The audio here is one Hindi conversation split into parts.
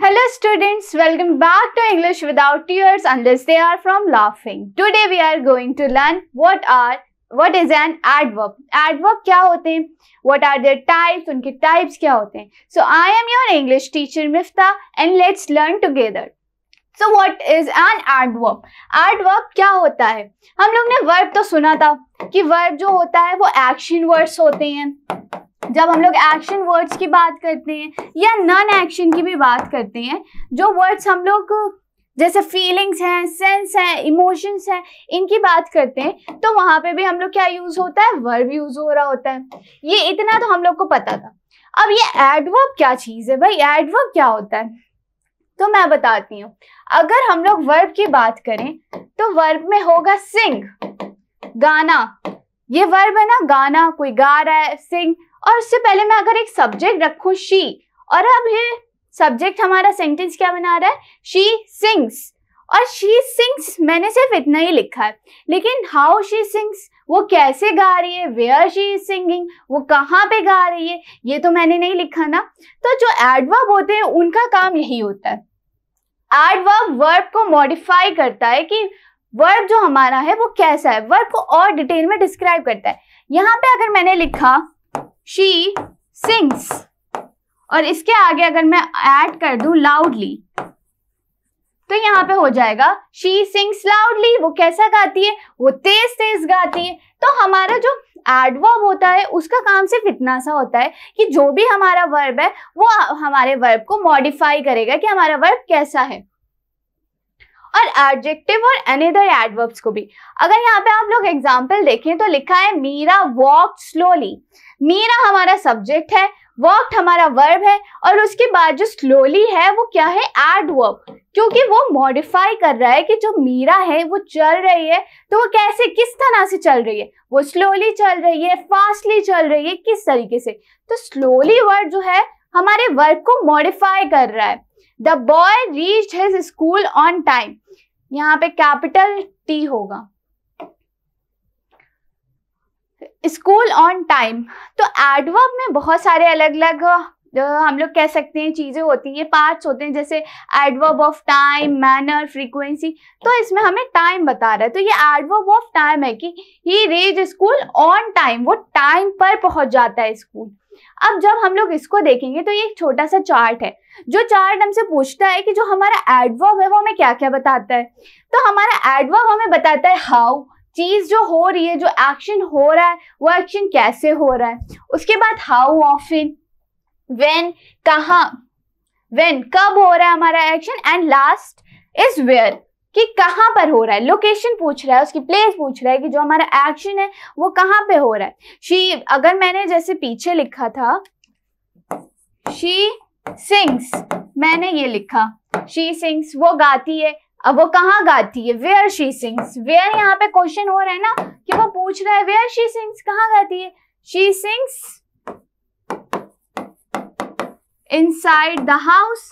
Hello students, welcome back to English without tears unless they are from laughing. Today we are going to learn what is an adverb. Adverb क्या होते हैं? What are their types? उनके types क्या होते हैं? So I am your English teacher Mifta and let's learn together. So what is an adverb? Adverb क्या होता है? हम लोग ने verb तो सुना था कि verb जो होता है वो action words होते हैं. जब हम लोग एक्शन वर्ड्स की बात करते हैं या नॉन एक्शन की भी बात करते हैं, जो वर्ड्स हम लोग जैसे फीलिंग्स हैं, सेंस है, इमोशंस हैं, इनकी बात करते हैं, तो वहां पे भी हम लोग क्या यूज होता है? वर्ब यूज हो रहा होता है. ये इतना तो हम लोग को पता था. अब ये एडवर्ब क्या चीज है भाई? एडवर्ब क्या होता है तो मैं बताती हूँ. अगर हम लोग वर्ब की बात करें तो वर्ब में होगा सिंग, गाना. ये वर्ब है ना, गाना, कोई गा रहा है, सिंग. और उससे पहले मैं अगर एक सब्जेक्ट रखूं शी, और अब ये सब्जेक्ट हमारा सेंटेंस क्या बना रहा है? She sings. और शी सिंग्स मैंने सिर्फ इतना ही लिखा है, लेकिन हाउ शी सिंग्स, वो कैसे गा रही है, वेयर शी इज सिंगिंग, वो कहाँ पे गा रही है, ये तो मैंने नहीं लिखा ना. तो जो एडवर्ब होते हैं उनका काम यही होता है. एडवर्ब वर्ब को मॉडिफाई करता है कि वर्ब जो हमारा है वो कैसा है, वर्ब को और डिटेल में डिस्क्राइब करता है. यहाँ पे अगर मैंने लिखा She sings और इसके आगे अगर मैं ऐड कर दूं loudly, तो यहाँ पे हो जाएगा she sings loudly. वो कैसा गाती है? वो तेज तेज गाती है. तो हमारा जो एडवर्ब होता है उसका काम सिर्फ इतना सा होता है कि जो भी हमारा वर्ब है वो हमारे वर्ब को मॉडिफाई करेगा कि हमारा वर्ब कैसा है. और एडजेक्टिव और अनदर एडवर्ब्स को भी अगर यहाँ पे आप लोग एग्जाम्पल देखें तो लिखा है मीरा वॉक्ड स्लोली. मीरा हमारा सब्जेक्ट है, वॉक्ड हमारा वर्ब है, और उसके बाद जो स्लोली है वो क्या है? एडवर्ब. क्योंकि वो मॉडिफाई कर रहा है कि जो मीरा है वो चल रही है, तो वो कैसे, किस तरह से चल रही है? वो स्लोली चल रही है, फास्टली चल रही है, किस तरीके से? तो स्लोली वर्ड जो है हमारे वर्ब को मॉडिफाई कर रहा है. The boy reached his school on time. यहाँ पे कैपिटल टी होगा, स्कूल ऑन टाइम. तो एडवर्ब में बहुत सारे अलग अलग हम लोग कह सकते हैं चीजें होती हैं, पार्ट्स होते हैं, जैसे adverb of time, manner, frequency. तो इसमें हमें टाइम बता रहा है, तो ये एडवर्ब ऑफ टाइम है कि ही रीच्ड स्कूल ऑन टाइम, वो टाइम पर पहुंच जाता है स्कूल. अब जब हम लोग इसको देखेंगे तो ये एक छोटा सा चार्ट है. जो चार्ट हमसे पूछता है कि जो हमारा एडवर्ब है वो हमें क्या क्या बताता है. तो हमारा एडवर्ब हमें बताता है हाउ, चीज जो हो रही है, जो एक्शन हो रहा है वो एक्शन कैसे हो रहा है. उसके बाद हाउ ऑफन, व्हेन, कहाँ, व्हेन कब हो रहा है हमारा action, and last is where, कि कहाँ पर हो रहा है. लोकेशन पूछ रहा है, उसकी प्लेस पूछ रहा है कि जो हमारा एक्शन है वो कहाँ पे हो रहा है. शी, अगर मैंने जैसे पीछे लिखा था शी सिंग्स, मैंने ये लिखा शी सिंग्स, वो गाती है. अब वो कहाँ गाती है? Where she sings. वेयर यहाँ पे क्वेश्चन हो रहा है ना, कि वो पूछ रहा है वेयर शी सिंग्स, कहाँ गाती है? She sings inside the house.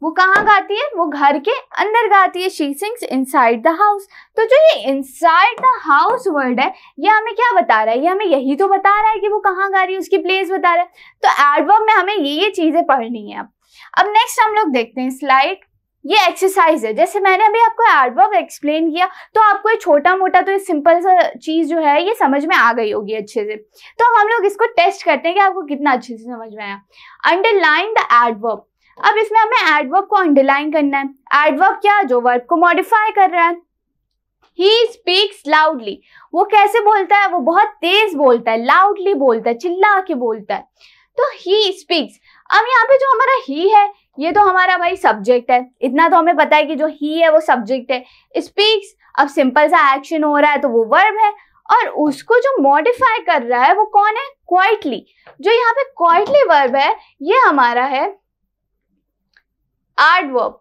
वो कहाँ गाती है? वो घर के अंदर गाती है. She sings inside the house. तो जो ये इनसाइड द हाउस वर्ड है ये हमें क्या बता रहा है? ये हमें यही तो बता रहा है कि वो कहाँ गा रही है, उसकी प्लेस बता रहा है. तो एडवर्ब में हमें ये चीजें पढ़नी है. अब नेक्स्ट हम लोग देखते हैं स्लाइड. ये एक्सरसाइज है. जैसे मैंने अभी आपको एडवर्ब एक्सप्लेन किया तो आपको ये छोटा मोटा तो ये सिंपल सा चीज जो है ये समझ में आ गई होगी अच्छे से. तो अब हम लोग इसको टेस्ट करते हैं कि आपको कितना अच्छे से समझ में आया. Underline the adverb. अब इसमें हमें एडवर्ब को अंडरलाइन करना है. एडवर्ब क्या? जो वर्ब को मॉडिफाई कर रहा है. He speaks loudly. वो कैसे बोलता है? वो बहुत तेज बोलता है, लाउडली बोलता है, चिल्ला के बोलता है. तो ही स्पीक्स. अब यहाँ पे जो हमारा ही है ये तो हमारा भाई सब्जेक्ट है, इतना तो हमें पता है कि जो ही है वो सब्जेक्ट है. स्पीक्स, अब सिंपल सा एक्शन हो रहा है तो वो वर्ब है, और उसको जो मॉडिफाई कर रहा है वो कौन है? क्वाइटली. जो यहाँ पे क्वाइटली वर्ब है ये हमारा है एडवर्ब.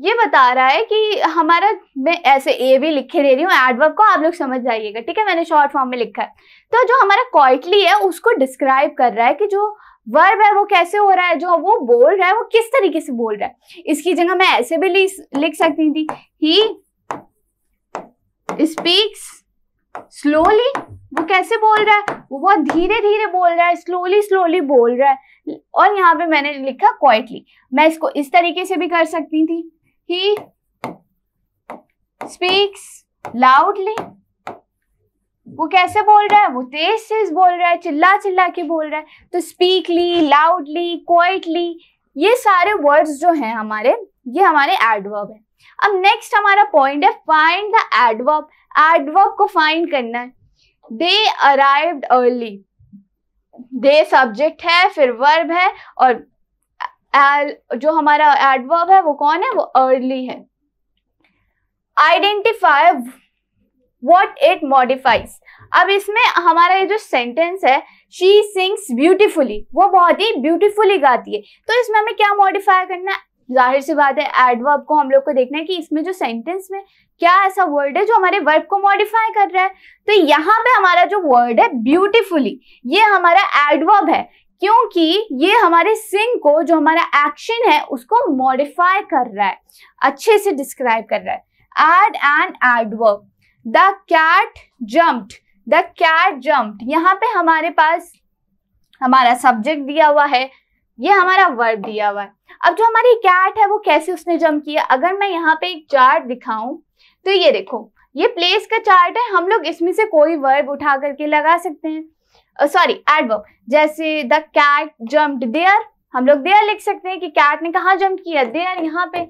ये बता रहा है कि हमारा, मैं ऐसे ए भी लिखे दे रही हूँ एडवर्ब को, आप लोग समझ जाइएगा, ठीक है? मैंने शॉर्ट फॉर्म में लिखा है. तो जो हमारा क्वाइटली है उसको डिस्क्राइब कर रहा है कि जो वर्ब है वो कैसे हो रहा है, जो वो बोल रहा है वो किस तरीके से बोल रहा है. इसकी जगह मैं ऐसे भी लिख सकती थी, ही स्पीक्स स्लोली, वो कैसे बोल रहा है, वो बहुत धीरे धीरे बोल रहा है, स्लोली स्लोली बोल रहा है। और यहाँ पे मैंने लिखा क्वाइटली, मैं इसको इस तरीके से भी कर सकती थी, ही स्पीक्स लाउडली, वो कैसे बोल रहा है, वो तेज तेज बोल रहा है, चिल्ला चिल्ला के बोल रहा है। तो स्पीकली, लाउडली, क्वाइटली, ये सारे वर्ड्स जो हैं हमारे, ये हमारे एडवर्ब है। अब नेक्स्ट हमारा पॉइंट है फाइंड द एडवर्ब। एडवर्ब को फाइंड करना है। दे अराइव्ड अर्ली, दे सब्जेक्ट है, फिर वर्ब है, और जो हमारा एडवर्ब है वो कौन है, वो अर्ली है। Identify what it modifies. अब इसमें हमारा ये जो सेंटेंस है, शी सिंग्स ब्यूटीफुली, वो बहुत ही ब्यूटीफुली गाती है, तो इसमें हमें क्या मॉडिफाई करना है, जाहिर सी बात है एडवर्ब को हम लोग को देखना है कि इसमें जो सेंटेंस में क्या ऐसा वर्ड है जो हमारे वर्ब को मॉडिफाई कर रहा है। तो यहाँ पे हमारा जो वर्ड है ब्यूटीफुली, ये हमारा एडवर्ब है, क्योंकि ये हमारे सिंग को, जो हमारा एक्शन है, उसको मॉडिफाई कर रहा है, अच्छे से डिस्क्राइब कर रहा है। Add an adverb. The cat jumped, the cat jumped, यहाँ पे हमारे पास हमारा सब्जेक्ट दिया हुआ है, ये हमारा वर्ब दिया हुआ है। अब जो हमारी कैट है वो कैसे उसने जंप किया, अगर मैं यहाँ पे एक चार्ट दिखाऊं तो ये देखो, ये प्लेस का चार्ट है, हम लोग इसमें से कोई वर्ब उठा करके लगा सकते हैं, सॉरी एडवर्ब। जैसे द कैट जम्प्ड देयर, हम लोग देयर लिख सकते हैं कि कैट ने कहाँ जंप किया, देयर, यहाँ पे।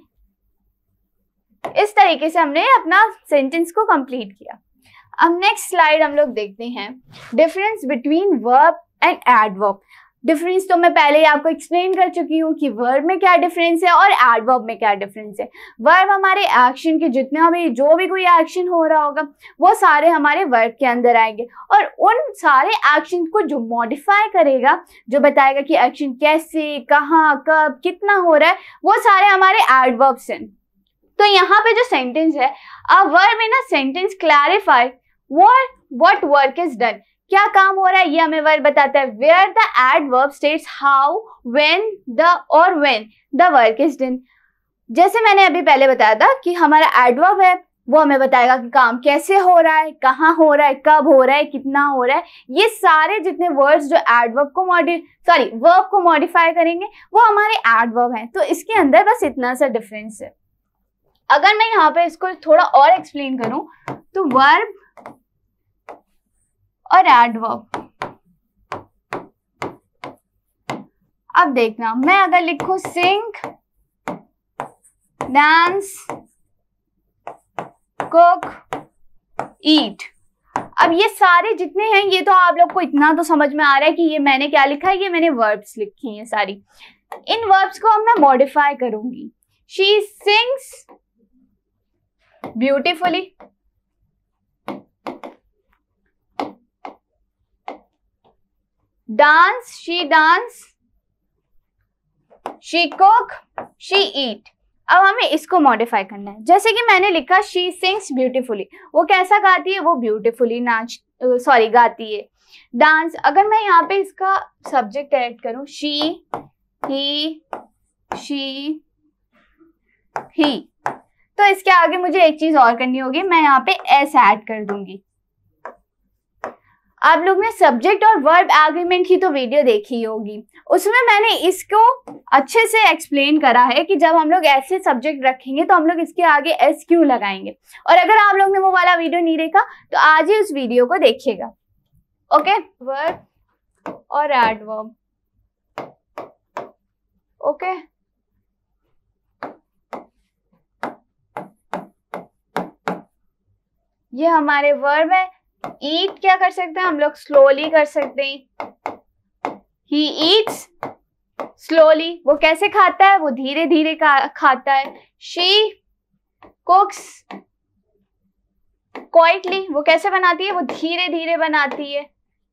इस तरीके से हमने अपना सेंटेंस को कंप्लीट किया। अब नेक्स्ट स्लाइड हम लोग देखते हैं, difference between verb and adverb. Difference तो मैं पहले ही आपको एक्सप्लेन कर चुकी हूँ कि वर्ब में क्या डिफरेंस है और एडवर्ब में क्या डिफरेंस है। वर्ब हमारे एक्शन के जितना भी, जो भी कोई एक्शन हो रहा होगा, वो सारे हमारे वर्ब के अंदर आएंगे, और उन सारे एक्शन को जो मॉडिफाई करेगा, जो बताएगा कि एक्शन कैसे, कहाँ, कब, कितना हो रहा है, वो सारे हमारे एडवर्ब्स हैं। तो यहाँ पे जो सेंटेंस है, a verb in a sentence clarify what work is done, क्या काम हो रहा है ये हमें वर्ब बताता है। Where the adverb states how, when, the और when the work is done. जैसे मैंने अभी पहले बताया था कि हमारा एडवर्ब है, वो हमें बताएगा कि काम कैसे हो रहा है, कहाँ हो रहा है, कब हो रहा है, कितना हो रहा है। ये सारे जितने वर्ड्स जो एडवर्ब को वर्ब को मॉडिफाई करेंगे, वो हमारे एडवर्ब हैं। तो इसके अंदर बस इतना सा डिफरेंस है। अगर मैं यहाँ पे इसको थोड़ा और एक्सप्लेन करूं तो वर्ब और एडवर्ब, अब देखना, मैं अगर लिखूं सिंग, डांस, कुक, ईट, अब ये सारे जितने हैं, ये तो आप लोग को इतना तो समझ में आ रहा है कि ये मैंने क्या लिखा है, ये मैंने वर्ब्स लिखी हैं सारी। इन वर्ब्स को अब मैं मॉडिफाई करूंगी। She sings beautifully, dance, she dance, she cook, she eat. अब हमें इसको मॉडिफाई करना है। जैसे कि मैंने लिखा शी सिंग्स ब्यूटीफुली, वो कैसा गाती है, वो ब्यूटीफुली गाती है। डांस, अगर मैं यहाँ पे इसका सब्जेक्ट ऐड करूं, शी, ही, शी, ही, तो इसके आगे मुझे एक चीज और करनी होगी, मैं यहाँ पे एस ऐड कर दूंगी। आप लोग ने सब्जेक्ट और वर्ब एग्रीमेंट की तो वीडियो देखी होगी, उसमें मैंने इसको अच्छे से एक्सप्लेन करा है कि जब हम लोग ऐसे सब्जेक्ट रखेंगे तो हम लोग इसके आगे एस क्यों लगाएंगे। और अगर आप लोग ने वो वाला वीडियो नहीं देखा तो आज ही उस वीडियो को देखिएगा। ओके, वर्ब और एडवर्ब। ओके, ये हमारे वर्ब है। ईट क्या कर सकते हैं हम लोग, स्लोली कर सकते हैं। ही ईट्स स्लोली, वो कैसे खाता है, वो धीरे धीरे खाता है। शी कुक्स क्वाइटली, वो कैसे बनाती है, वो धीरे धीरे बनाती है।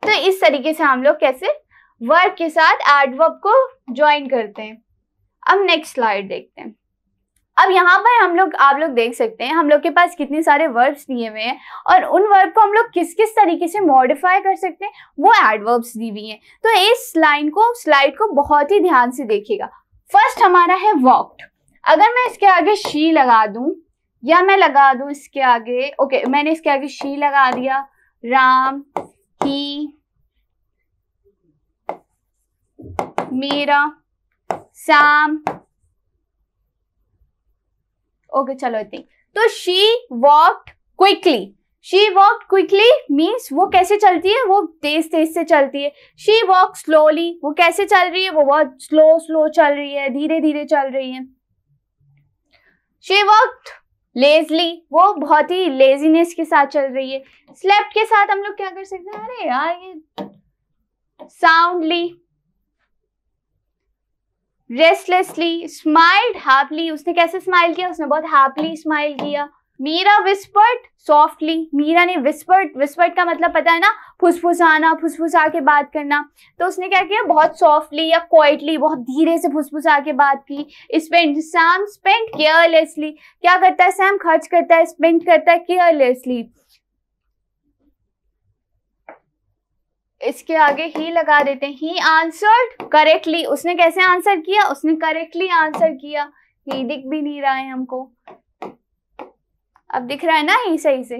तो इस तरीके से हम लोग कैसे वर्ब के साथ एडवर्ब को ज्वाइन करते हैं। अब नेक्स्ट स्लाइड देखते हैं। अब यहाँ पर आप लोग देख सकते हैं हम लोग के पास कितने सारे वर्ब्स दिए हुए हैं, और उन वर्ब को हम लोग किस किस तरीके से मॉडिफाई कर सकते हैं, वो एडवर्ब्स दी हुई हैं। तो इस स्लाइड को बहुत ही ध्यान से देखिएगा। फर्स्ट हमारा है वॉक्ड। अगर मैं इसके आगे शी लगा दूं, या मैं लगा दूं इसके आगे, ओके मैंने इसके आगे शी लगा दिया, राम, ही, मीरा, सैम। ओके चलो इतनी। तो she walked quickly, she walked quickly means वो कैसे चलती है, वो तेज तेज से चलती है। शी वॉक स्लोली, वो कैसे चल रही है, वो बहुत स्लो स्लो चल रही है, धीरे धीरे चल रही है। शी वॉक्ड लेजली, वो बहुत ही लेजीनेस के साथ चल रही है। स्लेप्ट के साथ हम लोग क्या कर सकते हैं, अरे यार ये साउंडली, रेस्टलेसली, स्माइल्ड हैप्पीली, उसने कैसे स्माइल किया, उसने बहुत हैप्पीली स्माइल किया। मीरा विस्पर्ड सॉफ्टली, मीरा ने विस्पर्ड का मतलब पता है ना, फुसफुसाना, फुसफुसा के बात करना। तो उसने क्या किया, बहुत सॉफ्टली या क्वाइटली, बहुत धीरे से फुसफुसा के बात की। स्पेंड, सैम स्पेंड केयरलेसली, क्या करता है सैम, खर्च करता है, स्पेंड करता है केयरलेसली। इसके आगे ही लगा देते हैं। ही आंसर्ड करेक्टली, उसने कैसे आंसर किया, उसने करेक्टली आंसर किया। ही दिख भी नहीं रहा है हमको, अब दिख रहा है ना ही सही से।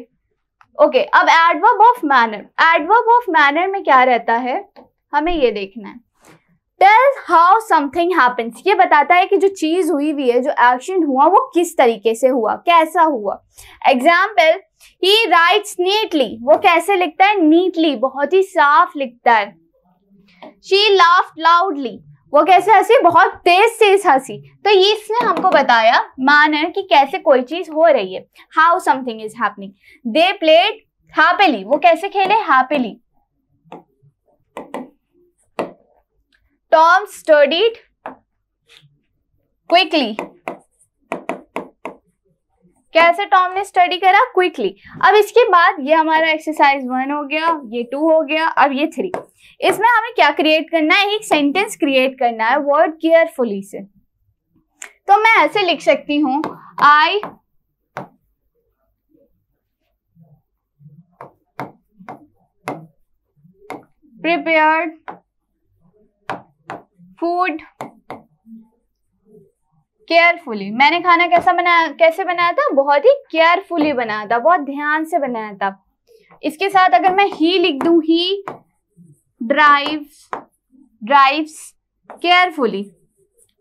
ओके, अब adverb of manner, adverb of manner में क्या रहता है, हमें ये देखना है। टेल हाउ समथिंग हैपेंस, ये बताता है कि जो चीज हुई हुई है, जो एक्शन हुआ वो किस तरीके से हुआ, कैसा हुआ। एग्जाम्पल, ही राइट्स नीटली, वो कैसे लिखता है, नीटली, बहुत ही साफ लिखता है। शी लाफ्ड लाउडली, वो कैसे हंसी, बहुत तेज तेज हंसी। तो ये इसने हमको बताया मैनर कि कैसे कोई चीज हो रही है, how something is happening. They played happily, वो कैसे खेले, हैप्पीली। टॉम स्टडीड क्विकली, कैसे टॉम ने स्टडी करा, क्विकली। अब इसके बाद ये हमारा एक्सरसाइज 1 हो गया, ये 2 हो गया, अब ये 3। इसमें हमें क्या क्रिएट करना है, एक सेंटेंस क्रिएट करना है वर्ड केयरफुली से। तो मैं ऐसे लिख सकती हूँ, आई प्रिपेयर्ड फूड केयरफुली, मैंने खाना कैसे बनाया था, बहुत ही केयरफुली बनाया था, बहुत ध्यान से बनाया था। इसके साथ अगर मैं ही लिख दूं, ही ड्राइव्स केयरफुली,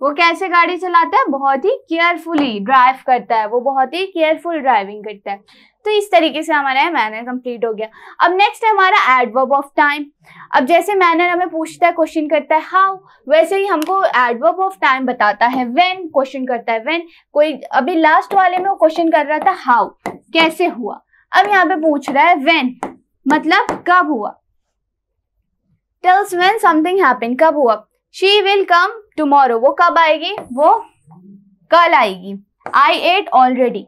वो कैसे गाड़ी चलाता है, बहुत ही केयरफुली ड्राइव करता है, वो बहुत ही केयरफुल ड्राइविंग करता है। तो इस तरीके से हमारा मैनर कंप्लीट हो गया। अब नेक्स्ट है हमारा एडवर्ब ऑफ टाइम। अब जैसे मैनर हमें पूछता है, क्वेश्चन करता है हाउ, वैसे ही हमको एडवर्ब ऑफ टाइम बताता है व्हेन, क्वेश्चन करता है व्हेन। कोई अभी लास्ट वाले में वो क्वेश्चन कर रहा था हाउ, कैसे हुआ, अब यहाँ पे पूछ रहा है व्हेन, मतलब कब हुआ। टेल्स व्हेन समथिंग हैपन, कब हुआ। शी विल कम टुमारो, वो कब आएगी, वो कल आएगी। आई एट ऑलरेडी,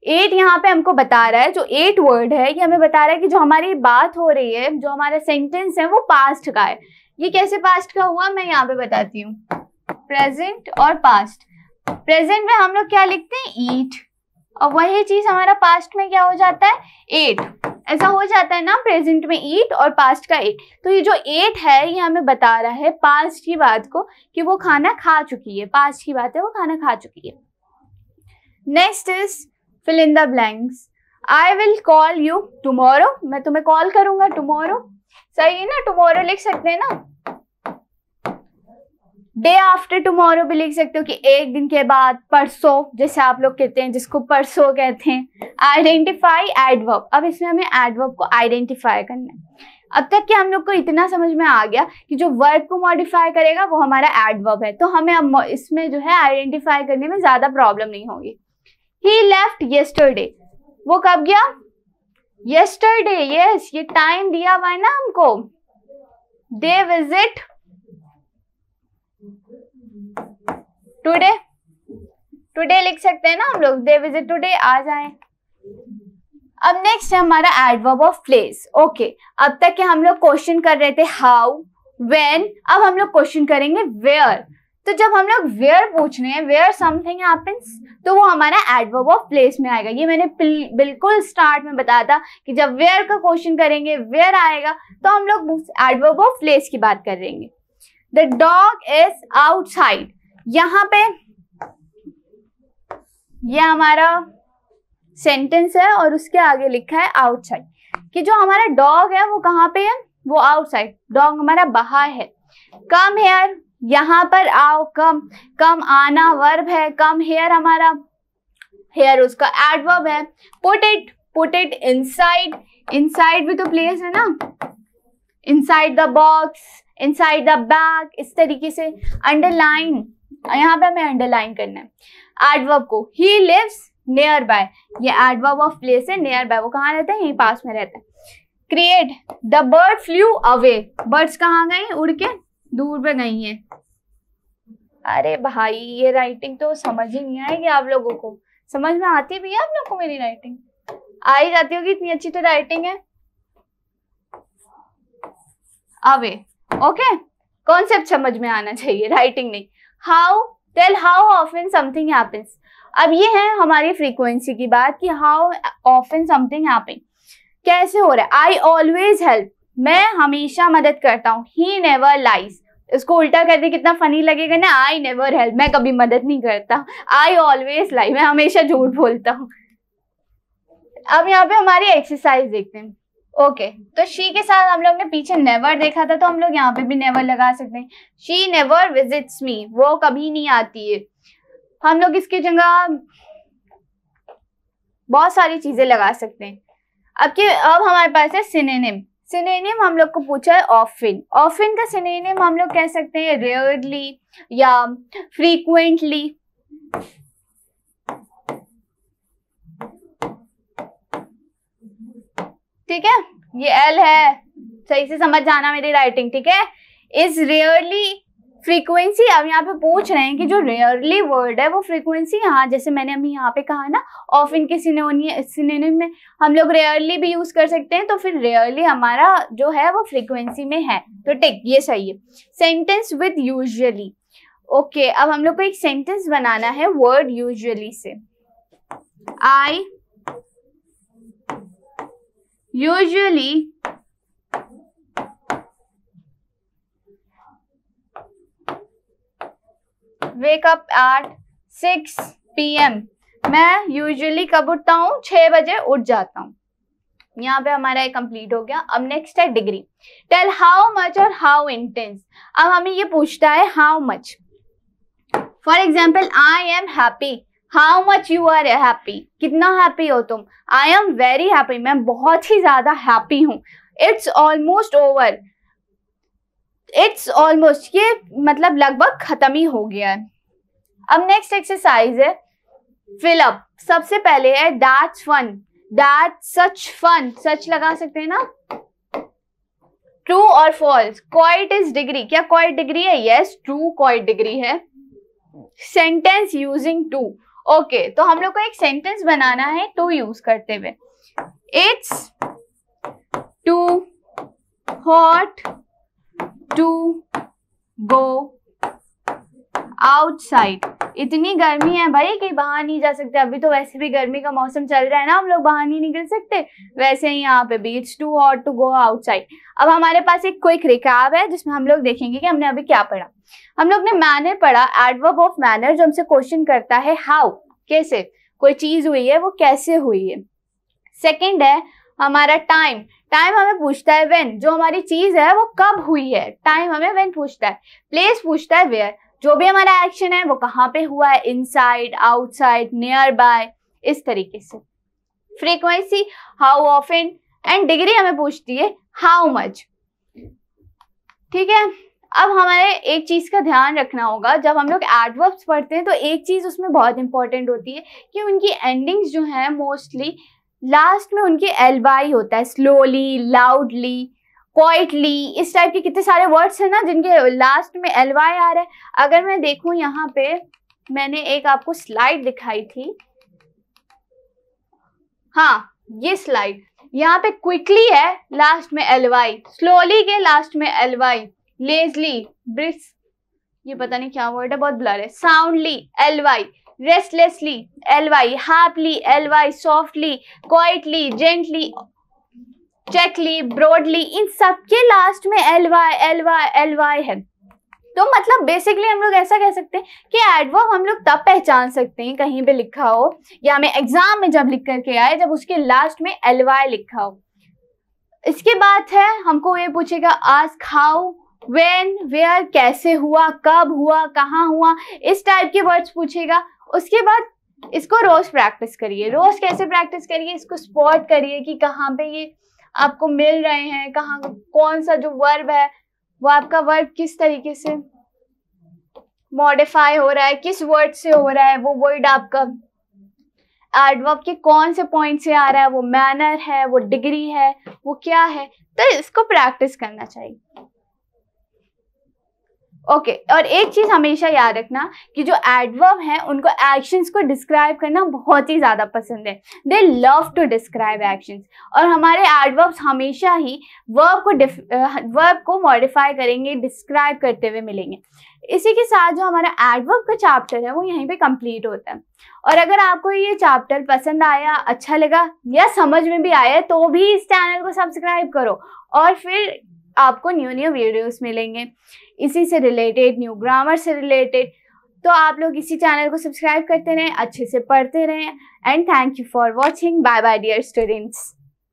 8 यहाँ पे हमको बता रहा है, जो 8 वर्ड है ये हमें बता रहा है कि जो हमारी बात हो रही है, जो हमारा सेंटेंस है वो पास्ट का है। ये कैसे पास्ट का हुआ, मैं यहाँ पे बताती हूँ। प्रेजेंट और पास्ट, प्रेजेंट में हम लोग क्या लिखते हैं, ईट, और वही चीज हमारा पास्ट में क्या हो जाता है, 8। ऐसा हो जाता है ना, प्रेजेंट में ईट और पास्ट का 8। तो ये जो 8 है ये हमें बता रहा है पास्ट की बात को, कि वो खाना खा चुकी है, पास्ट की बात है, वो खाना खा चुकी है। Next is fill in the blanks. I will call you tomorrow, मैं तुम्हें कॉल करूंगा tomorrow, सही है ना, tomorrow लिख सकते हैं ना। डे आफ्टर टुमारो भी लिख सकते हो कि एक दिन के बाद, परसों जैसे आप लोग कहते हैं, जिसको परसों कहते हैं। आइडेंटिफाई एडवर्ब, अब इसमें हमें एडवर्ब को आइडेंटिफाई करना है। अब तक कि हम लोग को इतना समझ में आ गया कि जो वर्ब को मॉडिफाई करेगा वो हमारा एडवर्ब है, तो हमें अब इसमें जो है आइडेंटिफाई करने में ज्यादा प्रॉब्लम नहीं होगी। He left yesterday, वो कब गया, yesterday, yes, ये टाइम दिया हुआ है ना हमको। They visit today, today लिख सकते हैं ना हम लोग, they visit today, आ जाए। अब नेक्स्ट है हमारा एडवर्ब ऑफ प्लेस। ओके, अब तक के हम लोग क्वेश्चन कर रहे थे हाउ, व्हेन, अब हम लोग क्वेश्चन करेंगे वेयर। तो जब हम लोग वेयर पूछ रहे हैं, वेयर समथिंग हैपेंस, तो वो हमारा एडवर्ब ऑफ प्लेस में आएगा। ये मैंने बिल्कुल स्टार्ट में बताया था कि जब वेयर का क्वेश्चन करेंगे, वेयर आएगा, तो हम लोग एडवर्ब ऑफ प्लेस की बात करेंगे। द डॉग इज आउटसाइड, यहाँ पे ये हमारा सेंटेंस है और उसके आगे लिखा है आउटसाइड। कि जो हमारा डॉग है वो कहाँ पे है, वो आउटसाइड, डॉग हमारा बाहर है। कम हेयर, यहाँ पर आओ, कम, कम आना वर्ब है, कम हेयर हमारा, हेयर उसका एडवर्ब है। पुट इट इनसाइड, इनसाइड भी तो प्लेस है ना, inside the box, inside the bag, इस तरीके से। अंडरलाइन, यहाँ पे हमें अंडरलाइन करना है एडवर्ब को। ही लिव्स नियर बाय, ये एडवर्ब ऑफ प्लेस है, नियर बाय वो कहाँ रहता है, यहीं पास में रहता है। Create, the bird flu away, birds कहाँ गई, उड़ के दूर पे गई हैं। अरे भाई ये राइटिंग तो समझ ही नहीं आएगी आप लोगों को, समझ में आती भी है आप लोगों को मेरी राइटिंग, आ ही जाती होगी, इतनी अच्छी तो राइटिंग है। अवे, ओके, कॉन्सेप्ट समझ में आना चाहिए, राइटिंग नहीं। How, tell how often something happens, अब ये है हमारी फ्रीक्वेंसी की बात कि हाउ ऑफन समथिंग हैपन, कैसे हो रहा है। आई ऑलवेज हेल्प, मैं हमेशा मदद करता हूँ। ही नेवर लाइज, इसको उल्टा कर दे कितना फनी लगेगा ना, आई नेवर हेल्प, मैं कभी मदद नहीं करता। आई ऑलवेज लाई, मैं हमेशा झूठ बोलता हूँ। अब यहाँ पे हमारी एक्सरसाइज देखते हैं। ओके, तो शी के साथ हम लोग ने पीछे नेवर देखा था, तो हम लोग यहाँ पे भी नेवर लगा सकते हैं। शी नेवर विजिट्स मी, वो कभी नहीं आती है। हम लोग इसकी जगह बहुत सारी चीजें लगा सकते हैं। अब हमारे पास है सिनोनिम। सिनोनिम हम लोग को पूछा है ऑफन, ऑफन का सिनोनिम हम लोग कह सकते हैं रेयरली या फ्रीक्वेंटली। ठीक है, ये एल है, सही से समझ जाना मेरी राइटिंग, ठीक है। इज रेयरली फ्रीक्वेंसी, अब यहाँ पे पूछ रहे हैं कि जो रेयरली वर्ड है वो फ्रीक्वेंसी, हाँ जैसे मैंने अभी यहाँ पे कहा ना, ऑफन के सिनोनिम में हम लोग रेयरली भी यूज कर सकते हैं, तो फिर रेयरली हमारा जो है वो फ्रीक्वेंसी में है, तो टिक, ये सही है। सेंटेंस विद यूजुअली, ओके, अब हम लोग को एक सेंटेंस बनाना है वर्ड यूजुअली से। I usually wake up at 6 PM, मैं यूजुअली कब उठता हूँ, 6 बजे उठ जाता हूँ। यहाँ पे हमारा एक कंप्लीट हो गया। अब नेक्स्ट है डिग्री। टेल हाउ मच और हाउ इंटेंस, अब हमें ये पूछता है how much. For example, I am happy, how much you are happy, कितना हैप्पी हो तुम। आई एम वेरी हैप्पी, मैं बहुत ही ज्यादा हैप्पी हूँ। It's almost over, it's almost, ये मतलब लगभग खत्म ही हो गया है। अब नेक्स्ट एक्सरसाइज है फिल अप। सबसे पहले है that's fun, that's such fun, such लगा सकते हैं ना। ट्रू और फॉल्स, क्वाइट इज डिग्री, क्या क्वाइट डिग्री है, यस ट्रू क्वाइट डिग्री है। सेंटेंस यूजिंग टू, ओके, तो हम लोग को एक सेंटेंस बनाना है टू यूज करते हुए। It's too hot to go outside, इतनी गर्मी है भाई कि बाहर नहीं जा सकते। अभी तो वैसे भी गर्मी का मौसम चल रहा है ना, हम लोग बाहर नहीं निकल सकते, वैसे ही यहाँ पे भी it's too hot to go outside. अब हमारे पास एक क्विक रिकैप है जिसमें हम लोग देखेंगे कि हमने अभी क्या पढ़ा। हम लोग ने मैनर पढ़ा, एडवर्ब ऑफ मैनर, जो हमसे क्वेश्चन करता है हाउ, कैसे कोई चीज हुई है वो कैसे हुई है। सेकेंड है हमारा टाइम, टाइम हमें पूछता है व्हेन, जो हमारी चीज है वो कब हुई है, टाइम हमें व्हेन पूछता है। प्लेस पूछता है वेयर, जो भी हमारा एक्शन है वो कहाँ पे हुआ है, इनसाइड, आउटसाइड, नियर बाय, इस तरीके से। Frequency how often, and degree हमें पूछती है हाउ मच। ठीक है, अब हमारे एक चीज का ध्यान रखना होगा, जब हम लोग एडवर्ब्स पढ़ते हैं तो एक चीज उसमें बहुत इंपॉर्टेंट होती है कि उनकी एंडिंग्स जो है मोस्टली लास्ट में उनकी एलवाई होता है। स्लोली, लाउडली, क्वाइटली, इस टाइप के कितने सारे वर्ड्स हैं ना जिनके लास्ट में एलवाई आ रहा है। अगर मैं देखूं यहाँ पे, मैंने एक आपको स्लाइड दिखाई थी, हाँ ये स्लाइड, यहाँ पे क्विकली है लास्ट में एलवाई, स्लोली के लास्ट में एलवाई, लेजली, ब्रिस्क, ये पता नहीं क्या वर्ड है, बहुत ब्लर है, soundly LY, restlessly LY, happily LY, softly, quietly, gently, cheekily, broadly, इन सब के लास्ट में एलवाई एलवाई एलवाई है। तो मतलब बेसिकली हम लोग ऐसा कह सकते हैं कि एडवर्ब हम लोग तब पहचान सकते हैं कहीं पे लिखा हो या हमें एग्जाम में जब लिख करके आए जब उसके लास्ट में एलवाई लिखा हो। इसके बाद है हमको ये पूछेगा आस्क हाउ, व्हेन, वेयर, कैसे हुआ, कब हुआ, कहाँ हुआ, इस टाइप के वर्ड्स पूछेगा। उसके बाद इसको रोज प्रैक्टिस करिए। रोज कैसे प्रैक्टिस करिए, इसको स्पॉट करिए कि कहाँ पे ये आपको मिल रहे हैं, कहाँ कौन सा जो वर्ब है वो आपका वर्ब किस तरीके से मॉडिफाई हो रहा है, किस वर्ड से हो रहा है, वो वर्ड आपका एडवर्ब के कौन से पॉइंट से आ रहा है, वो मैनर है, वो डिग्री है, वो क्या है। तो इसको प्रैक्टिस करना चाहिए। ओके और एक चीज हमेशा याद रखना कि जो एडवर्ब है उनको एक्शंस को डिस्क्राइब करना बहुत ही ज्यादा पसंद है। They love to describe actions, और हमारे एडवर्ब्स हमेशा ही वर्ब को मॉडिफाई करेंगे, डिस्क्राइब करते हुए मिलेंगे। इसी के साथ जो हमारा एडवर्ब का चैप्टर है वो यहीं पे कंप्लीट होता है। और अगर आपको ये चैप्टर पसंद आया, अच्छा लगा या समझ में भी आया तो भी इस चैनल को सब्सक्राइब करो, और फिर आपको न्यू वीडियोस मिलेंगे इसी से रिलेटेड, न्यू ग्रामर से रिलेटेड। तो आप लोग इसी चैनल को सब्सक्राइब करते रहें, अच्छे से पढ़ते रहें। And thank you for watching. Bye bye dear students.